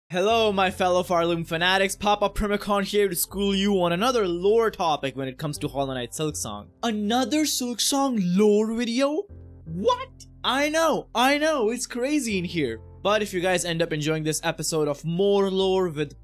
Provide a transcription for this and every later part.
Hello my fellow Farloom fanatics, Papa Primacon here to school you on another lore topic when it comes to Hollow Knight Silksong. Another Silksong lore video? What? I know, it's crazy in here. But if you guys end up enjoying this episode of more lore with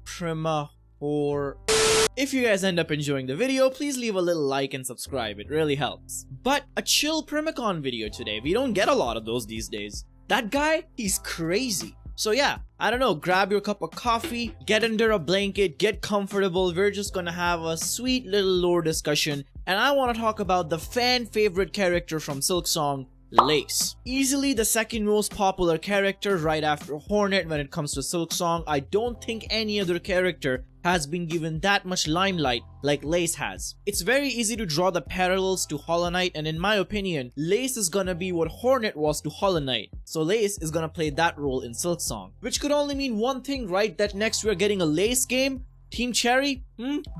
if you guys end up enjoying the video, please leave a little like and subscribe, it really helps. But a chill Primacon video today, we don't get a lot of those these days. That guy, he's crazy. So yeah, I don't know, grab your cup of coffee, get under a blanket, get comfortable, we're just gonna have a sweet little lore discussion, and I want to talk about the fan favorite character from Silksong, Lace. Easily the second most popular character right after Hornet when it comes to Silksong. I don't think any other character has been given that much limelight like Lace has. It's very easy to draw the parallels to Hollow Knight, and in my opinion, Lace is gonna be what Hornet was to Hollow Knight. So Lace is gonna play that role in Silksong. Which could only mean one thing, right? That next we're getting a Lace game? Team Cherry?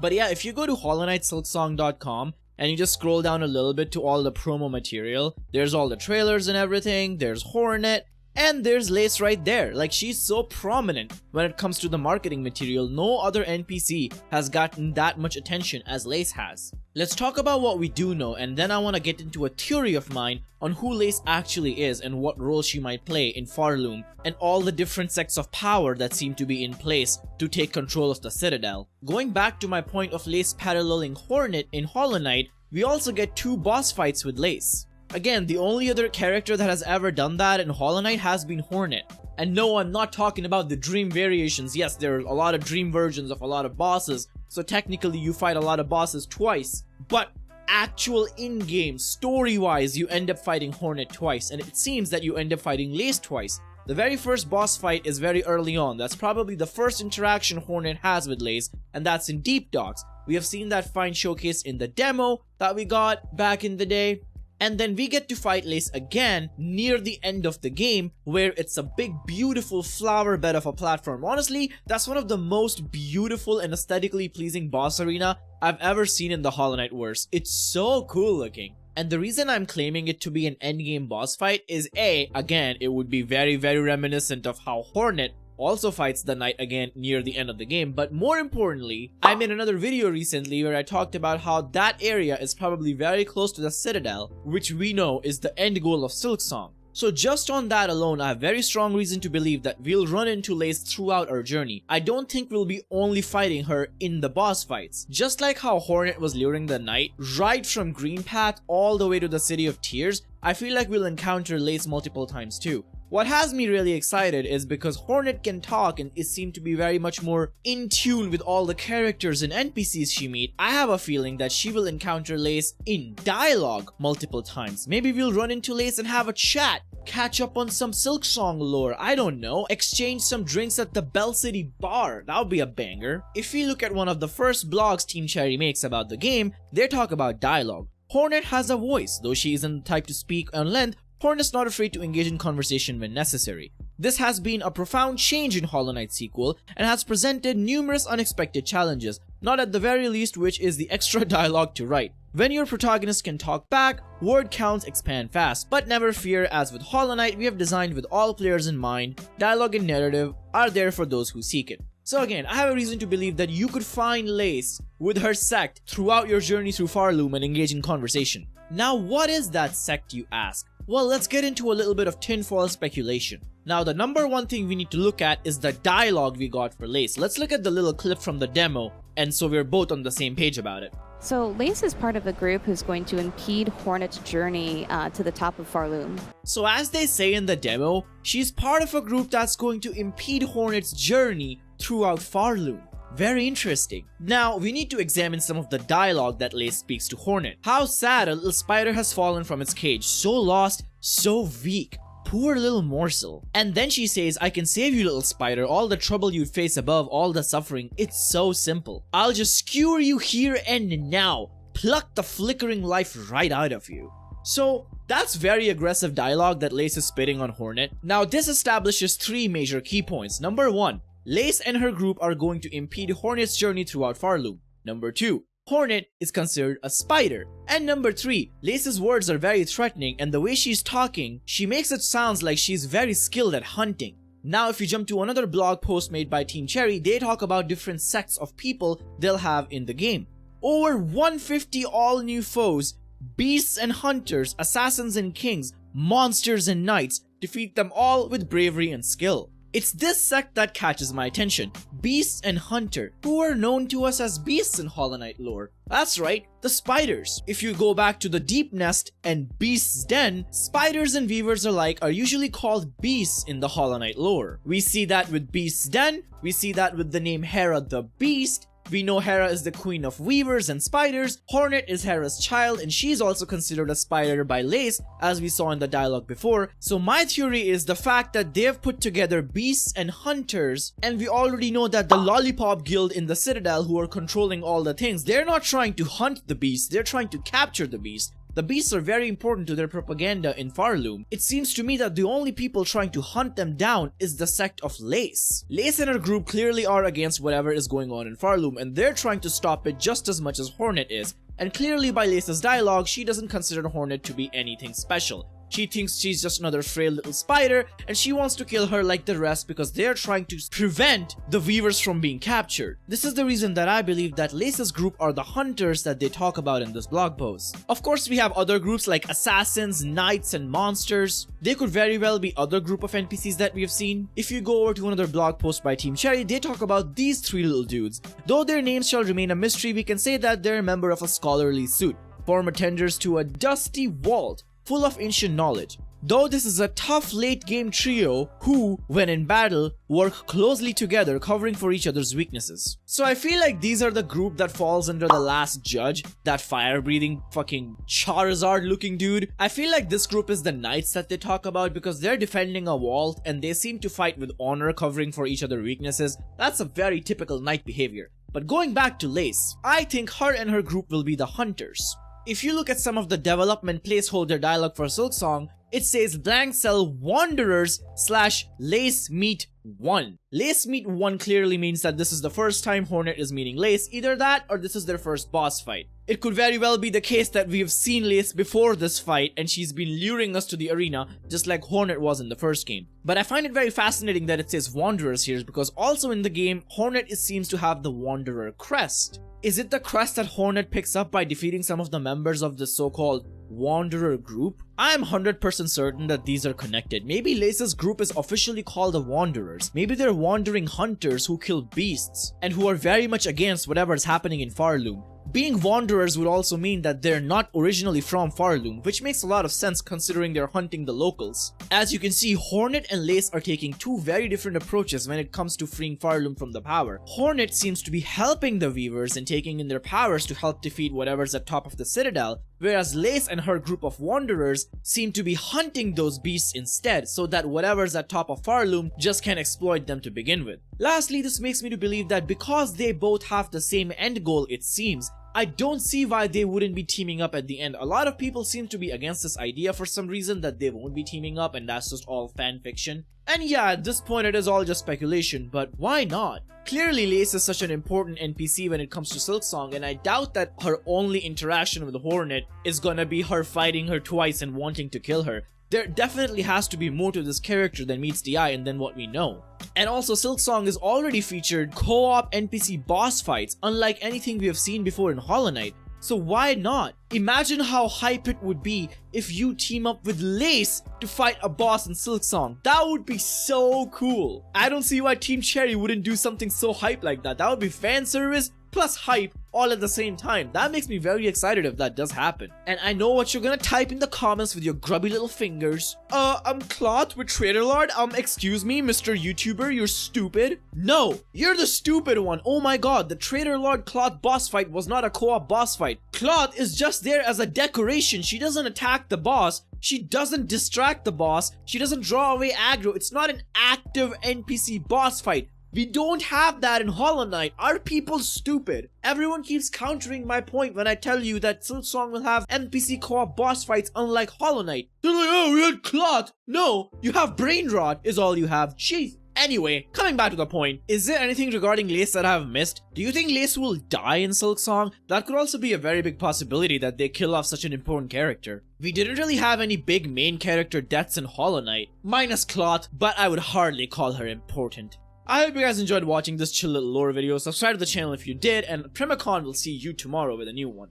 But yeah, if you go to HollowKnightSilksong.com and you just scroll down a little bit to all the promo material, there's all the trailers and everything, there's Hornet, and there's Lace right there. Like, she's so prominent when it comes to the marketing material. No other NPC has gotten that much attention as Lace has. Let's talk about what we do know, and then I want to get into a theory of mine on who Lace actually is and what role she might play in Farloom and all the different sects of power that seem to be in place to take control of the Citadel. Going back to my point of Lace paralleling Hornet in Hollow Knight, we also get two boss fights with Lace. Again, the only other character that has ever done that in Hollow Knight has been Hornet. And no, I'm not talking about the dream variations. Yes, there are a lot of dream versions of a lot of bosses, so technically you fight a lot of bosses twice. But actual in-game, story-wise, you end up fighting Hornet twice, and it seems that you end up fighting Lace twice. The very first boss fight is very early on. That's probably the first interaction Hornet has with Lace, and that's in Deep Docks. We have seen that fight showcased in the demo that we got back in the day. And then we get to fight Lace again near the end of the game, where it's a big beautiful flower bed of a platform. Honestly, that's one of the most beautiful and aesthetically pleasing boss arena I've ever seen in the Hollow Knight verse. It's so cool looking. And the reason I'm claiming it to be an endgame boss fight is again, it would be very reminiscent of how Hornet also fights the knight again near the end of the game. But more importantly, I made another video recently where I talked about how that area is probably very close to the Citadel, which we know is the end goal of Silksong. So just on that alone, I have very strong reason to believe that we'll run into Lace throughout our journey. I don't think we'll be only fighting her in the boss fights. Just like how Hornet was luring the knight right from Green Path all the way to the City of Tears, I feel like we'll encounter Lace multiple times too. What has me really excited is because Hornet can talk and is seemed to be very much more in tune with all the characters and NPCs she meets. I have a feeling that she will encounter Lace in dialogue multiple times. Maybe we'll run into Lace and have a chat, catch up on some Silksong lore, I don't know, exchange some drinks at the Bell City bar. That would be a banger. If we look at one of the first blogs Team Cherry makes about the game, they talk about dialogue. Hornet has a voice, though she isn't the type to speak on length. Hornet's not afraid to engage in conversation when necessary. This has been a profound change in Hollow Knight sequel and has presented numerous unexpected challenges, not at the very least which is the extra dialogue to write. When your protagonist can talk back, word counts expand fast, but never fear, as with Hollow Knight we have designed with all players in mind, dialogue and narrative are there for those who seek it. So again, I have a reason to believe that you could find Lace with her sect throughout your journey through Farloom and engage in conversation. Now what is that sect, you ask? Well, let's get into a little bit of tinfoil speculation. Now the number one thing we need to look at is the dialogue we got for Lace. Let's look at the little clip from the demo, and so we're both on the same page about it. So Lace is part of a group who's going to impede Hornet's journey to the top of Farloom. So as they say in the demo, she's part of a group that's going to impede Hornet's journey throughout Farloom. Very interesting. Now, we need to examine some of the dialogue that Lace speaks to Hornet. How sad a little spider has fallen from its cage, so lost, so weak. Poor little morsel. And then she says, I can save you, little spider, all the trouble you'd face above, all the suffering. It's so simple. I'll just skewer you here and now. Pluck the flickering life right out of you. So, that's very aggressive dialogue that Lace is spitting on Hornet. Now, this establishes three major key points. Number one, Lace and her group are going to impede Hornet's journey throughout Farloom. Number 2, Hornet is considered a spider. And number 3, Lace's words are very threatening, and the way she's talking, she makes it sound like she's very skilled at hunting. Now if you jump to another blog post made by Team Cherry, they talk about different sects of people they'll have in the game. Over 150 all new foes, beasts and hunters, assassins and kings, monsters and knights. Defeat them all with bravery and skill. It's this sect that catches my attention. Beasts and Hunter, who are known to us as beasts in Hollow Knight lore. That's right, the spiders. If you go back to the Deep Nest and Beast's Den, spiders and weavers alike are usually called beasts in the Hollow Knight lore. We see that with Beast's Den, we see that with the name Hera the Beast. We know Hera is the queen of weavers and spiders, Hornet is Hera's child, and she's also considered a spider by Lace, as we saw in the dialogue before. So my theory is the fact that they've put together beasts and hunters, and we already know that the Lollipop Guild in the Citadel, who are controlling all the things, they're not trying to hunt the beast, they're trying to capture the beast. The beasts are very important to their propaganda in Farloom. It seems to me that the only people trying to hunt them down is the sect of Lace. Lace and her group clearly are against whatever is going on in Farloom, and they're trying to stop it just as much as Hornet is. And clearly by Lace's dialogue, she doesn't consider Hornet to be anything special. She thinks she's just another frail little spider, and she wants to kill her like the rest because they're trying to prevent the weavers from being captured. This is the reason that I believe that Lace's group are the hunters that they talk about in this blog post. Of course, we have other groups like assassins, knights, and monsters. They could very well be other group of NPCs that we have seen. If you go over to another blog post by Team Cherry, they talk about these three little dudes. Though their names shall remain a mystery, we can say that they're a member of a scholarly suit, former tenders to a dusty vault full of ancient knowledge. Though this is a tough late game trio who, when in battle, work closely together covering for each other's weaknesses. So I feel like these are the group that falls under the last judge, that fire breathing fucking Charizard looking dude. I feel like this group is the knights that they talk about because they're defending a vault and they seem to fight with honor covering for each other's weaknesses. That's a very typical knight behavior. But going back to Lace, I think her and her group will be the hunters. If you look at some of the development placeholder dialogue for Silksong, it says blank cell wanderers / Lace meet 1. Lace meet 1 clearly means that this is the first time Hornet is meeting Lace, either that or this is their first boss fight. It could very well be the case that we have seen Lace before this fight and she's been luring us to the arena just like Hornet was in the first game. But I find it very fascinating that it says wanderers here because also in the game, Hornet seems to have the wanderer crest. Is it the crest that Hornet picks up by defeating some of the members of the so-called Wanderer group? I'm 100% certain that these are connected. Maybe Lace's group is officially called the Wanderers. Maybe they're wandering hunters who kill beasts and who are very much against whatever is happening in Farloom. Being wanderers would also mean that they're not originally from Farloom, which makes a lot of sense considering they're hunting the locals. As you can see, Hornet and Lace are taking two very different approaches when it comes to freeing Farloom from the power. Hornet seems to be helping the weavers and taking in their powers to help defeat whatever's at top of the Citadel, whereas Lace and her group of wanderers seem to be hunting those beasts instead, so that whatever's at top of Farloom just can exploit them to begin with. Lastly, this makes me to believe that because they both have the same end goal, it seems, I don't see why they wouldn't be teaming up at the end. A lot of people seem to be against this idea for some reason that they won't be teaming up and that's just all fan fiction. And yeah, at this point it is all just speculation, but why not? Clearly Lace is such an important NPC when it comes to Silksong, and I doubt that her only interaction with Hornet is gonna be her fighting her twice and wanting to kill her. There definitely has to be more to this character than meets the eye and than what we know. And also Silksong has already featured co-op NPC boss fights unlike anything we have seen before in Hollow Knight. So why not? Imagine how hype it would be if you team up with Lace to fight a boss in Silksong. That would be so cool. I don't see why Team Cherry wouldn't do something so hype like that. That would be fan service plus hype all at the same time. That makes me very excited if that does happen. And I know what you're gonna type in the comments with your grubby little fingers. Cloth with Trader Lord? Excuse me, Mr. YouTuber, you're stupid. No, you're the stupid one. Oh my god, the Trader Lord Cloth boss fight was not a co-op boss fight. Cloth is just there as a decoration. She doesn't attack the boss. She doesn't distract the boss. She doesn't draw away aggro. It's not an active NPC boss fight. We don't have that in Hollow Knight. Are people stupid? Everyone keeps countering my point when I tell you that Silksong will have NPC co-op boss fights unlike Hollow Knight. They're like, oh, we had Cloth. No, you have Brain Rot is all you have. Jeez. Anyway, coming back to the point, is there anything regarding Lace that I have missed? Do you think Lace will die in Silksong? That could also be a very big possibility that they kill off such an important character. We didn't really have any big main character deaths in Hollow Knight, minus Cloth, but I would hardly call her important. I hope you guys enjoyed watching this chill little lore video. Subscribe to the channel if you did, and Primacon will see you tomorrow with a new one.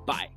Bye.